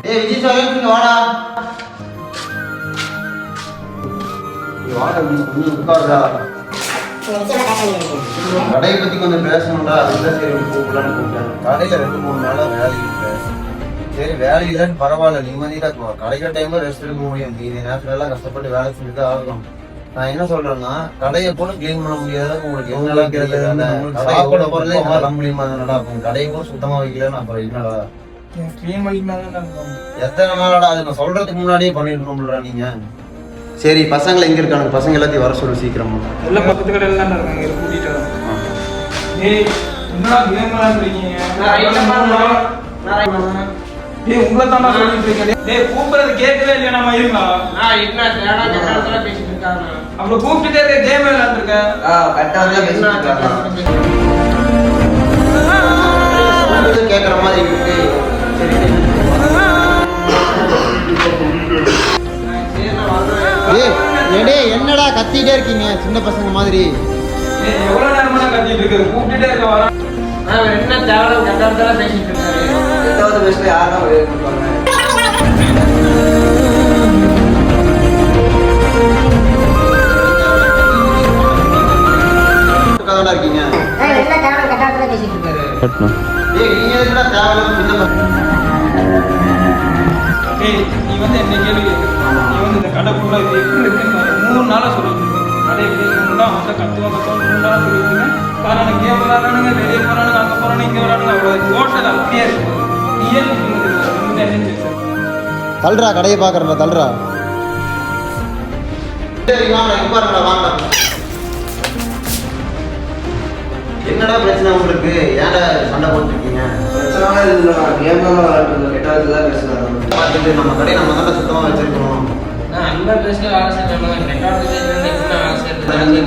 ஏய் விஜய் சார் இங்க வாடா. வாடா கொஞ்சம் உட்காருடா. கடையை பத்தி கொஞ்சம் பேசணும்டா. அதுதான் சரி கூப்பிடலான்னு கூப்பிட்டேன். கடையில 2-3 நாளா வேலை இல்லை. சரி வேலை இல்லைன்னு பரவாயில்ல, நிம்மதியா கிடைக்கிற டைம்ல ரெஸ்ட் எடுக்க முடியும். மீதி நேரத்துல எல்லாம் கஷ்டப்பட்டு வேலை செஞ்சுதான் ஆகணும். நான் என்ன சொல்றேன்னா, கடையை கூட கிளீன் பண்ண முடியாத உங்களுக்கு என்னெல்லாம் சாப்பிட பொருளே வர முடியுமா? கடையை கூட சுத்தமா வைக்கலன்னு அப்புறம் என்னடா எத்தனை நாளடா? அது நான் சொல்றதுக்கு முன்னாடியே பண்ணிருக்கணும்ல நீங்க. சரி பசங்களை எங்க இருக்கானுங்க? பசங்க எல்லாத்தையும் வர சொல்லு சீக்கிரமா. எல்லாம் பக்கத்து கடையில தான் இருக்காங்க, கூட்டிட்டு வரோம். உங்களை தான் சொல்லிட்டு இருக்கேன். கூப்பிடுறது கேட்கவே இல்லையா? நம்ம இருக்கலாம் அப்புறம் கூப்பிட்டுட்டே இருக்க கேம் விளையாண்டுருக்கேன். கேட்கற மாதிரி இருக்கு. என்னடா கத்திட்டே இருக்கீங்க சின்ன பசங்க மாதிரி? எவ்வளவு நேரமா கத்திட்டு இருக்கு? கூப்பிட்டுட்டே இருக்க வர என்ன தேவை கட்டாரத்தால பேசிட்டு இருக்காரு. எட்டாவது வயசுல யாரும் இருக்கீங்க. நீ வந்து என்ன கேள்வி? நீ வந்து இந்த கடை ஃபுல்லா இது எப்படி இருக்குன்னு 3 நாளா சொல்லிட்டு இருக்கேன். கடை எப்படின்னா வந்து கத்துவா 3 நாளா சொல்லிட்டு இருக்கேன். காரணம் கேம் விளையாடுறானுங்க, வெளியே போறானுங்க, அங்க போறானுங்க, இங்க வரானுங்க. அவ்வளவு டோட்டல் அப்படியே இருக்கு. நீ ஏன் தல்றா கடையை பாக்குறா தல்றா. என்னடா பிரச்சனை உங்களுக்கு? ஏன்டா சண்டை போட்டுருக்கீங்க? பார்த்துட்டு நம்ம கடையை நம்ம தான் சுத்தமா வச்சிருக்கணும்.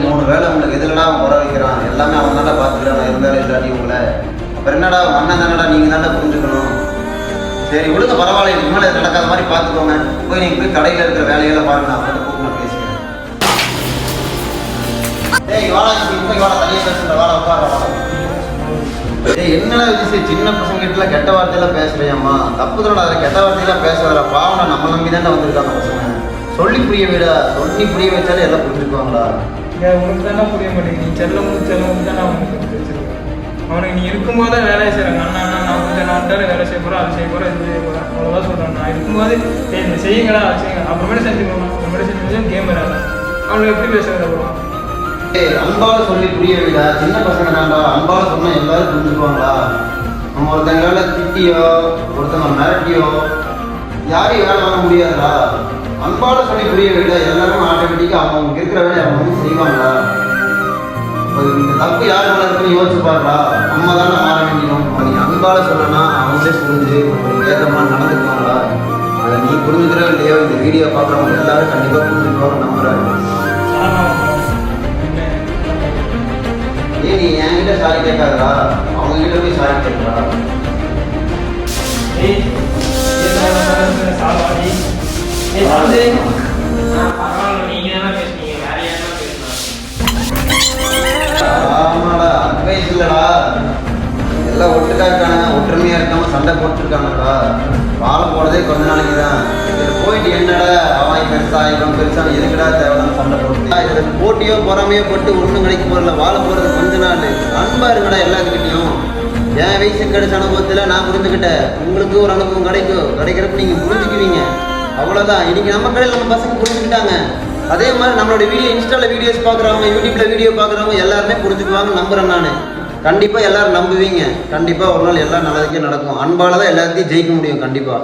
3 வேலை உங்களுக்கு எதுலடா குறை வைக்கிறான்? எல்லாமே அவன் தாண்டா பார்த்துக்கிறான். இருந்தாலும் இல்லாட்டி உங்களை அப்புறம் என்னடா அண்ணன் தானடா, நீங்க தாண்டா புரிஞ்சுக்கணும். சரி விடுங்க பரவாயில்ல, இதுக்கு மேலே நடக்காத மாதிரி பார்த்துக்கோங்க. போய் நீங்க போய் கடையில் இருக்கிற வேலையெல்லாம் பாருங்க. நான் கூப்பிட்டு நான் பேசுகிறேன். ஏய் வாடா, போய் வாடா, தனியாக பேசுகிற வாடா, உட்கார வாடா. ஏய் என்னடா விஷயம்? சின்ன பசங்க கிட்ட கெட்ட வார்த்தையெல்லாம் பேசுறியாம்மா? தப்பு தானடா. அதில் கெட்ட வார்த்தையெல்லாம் பேசுறா. பாவனா நம்ம நம்பி தானே வந்திருக்காங்க பசங்க. சொல்லி புரிய விடா. சொல்லி புரிய வச்சாலே எல்லாம் புரிஞ்சுக்குவாங்களா? உனக்கு தானே புரிய மாட்டேங்குது. நீ செல்லம் தானே அவனுக்கு வச்சிருக்கேன். அவனுக்கு நீ இருக்கும்போது தான் வேலையை செய்கிறாங்க. அண்ணா நான் கொஞ்சம் நான் வேலை செய்ய போகிறேன், அது செய்ய போகிறேன், இது செய்ய போகிறேன், அவ்வளோதான் சொல்கிறேன். நான் இருக்கும்போது இந்த செய்யுங்களா அது செய்யுங்க, அப்புறமேட்டு செஞ்சுக்கணும். அப்புறமேட்டு செஞ்சு கேம் விளையாட அவனுக்கு எப்படி பேசுறது? அப்புறம் அன்பால சொல்லி புரிய விட. சின்ன பசங்க தாண்டா, அன்பால சொன்னா எல்லாரும் புரிஞ்சுக்குவாங்களா? நம்ம ஒருத்தங்களால திட்டியோ ஒருத்தங்க மிரட்டியோ யாரையும் வேலை வாங்க முடியாதுடா. அன்பால சொல்லி புரிய விட. எல்லாரும் ஆட்டோமேட்டிக்கா அவங்க இருக்கிற வேலையை அவங்க வந்து செய்வாங்களா? இந்த தப்பு யார் மேல இருக்குன்னு யோசிச்சு பாருடா. நம்ம தானே மாற வேண்டியும். நீ அன்பால சொல்லனா அவங்களே புரிஞ்சு உங்களுக்கு ஏற்ற மாதிரி நடந்துக்குவாங்களா? அதை நீ புரிஞ்சுக்கிற இல்லையோ, இந்த வீடியோ பார்க்குறவங்க எல்லாரும் கண்டிப்பாக புரிஞ்சுக்குவாங்க நம்புறாங்க. ஏன் நீ என்கிட்ட சாரி கேட்காதா? அவங்க கிட்ட போய் சாரி கேட்கறா. ஆமாடா அட்வைஸ் இல்லடா. எல்லாம் ஒட்டுக்கா இருக்கானுங்க, ஒற்றுமையா இருக்காம சண்டை போட்டுருக்காங்கடா. பாலம் போடுறதே கொஞ்ச நாளைக்கு தான். இதில் போயிட்டு என்னடா அவன் பெருசா இவன் பெருசா எதுக்கடா தேவையான சண்டை போட்டு இதில் போட்டியோ பொறாமையோ போட்டு ஒன்றும் கிடைக்க போறல. வாழ போறது கொஞ்ச நாள். அன்பா இருக்குடா எல்லாத்துக்கிட்டையும். என் வயசுக்கு கிடைச்ச அனுபவத்தில் நான் புரிஞ்சுக்கிட்டேன். உங்களுக்கு ஒரு அனுபவம் கிடைக்கிறப்ப நீங்கள் புரிஞ்சுக்குவீங்க. அவ்வளோதான். இன்னைக்கு நம்ம கடையில் நம்ம பசங்க புரிஞ்சுக்கிட்டாங்க. அதே மாதிரி நம்மளோட வீடியோ இன்ஸ்டாவில் வீடியோஸ் பார்க்குறவங்க, யூடியூப்பில் வீடியோ பார்க்குறவங்க எல்லாருமே புரிஞ்சுக்குவாங்க நம்புகிறேன் நான். கண்டிப்பாக எல்லோரும் நம்புவீங்க. கண்டிப்பாக ஒரு நாள் எல்லாம் நல்லதுக்கே நடக்கும். அன்பால் தான் எல்லாத்தையும் ஜெயிக்க முடியும் கண்டிப்பாக.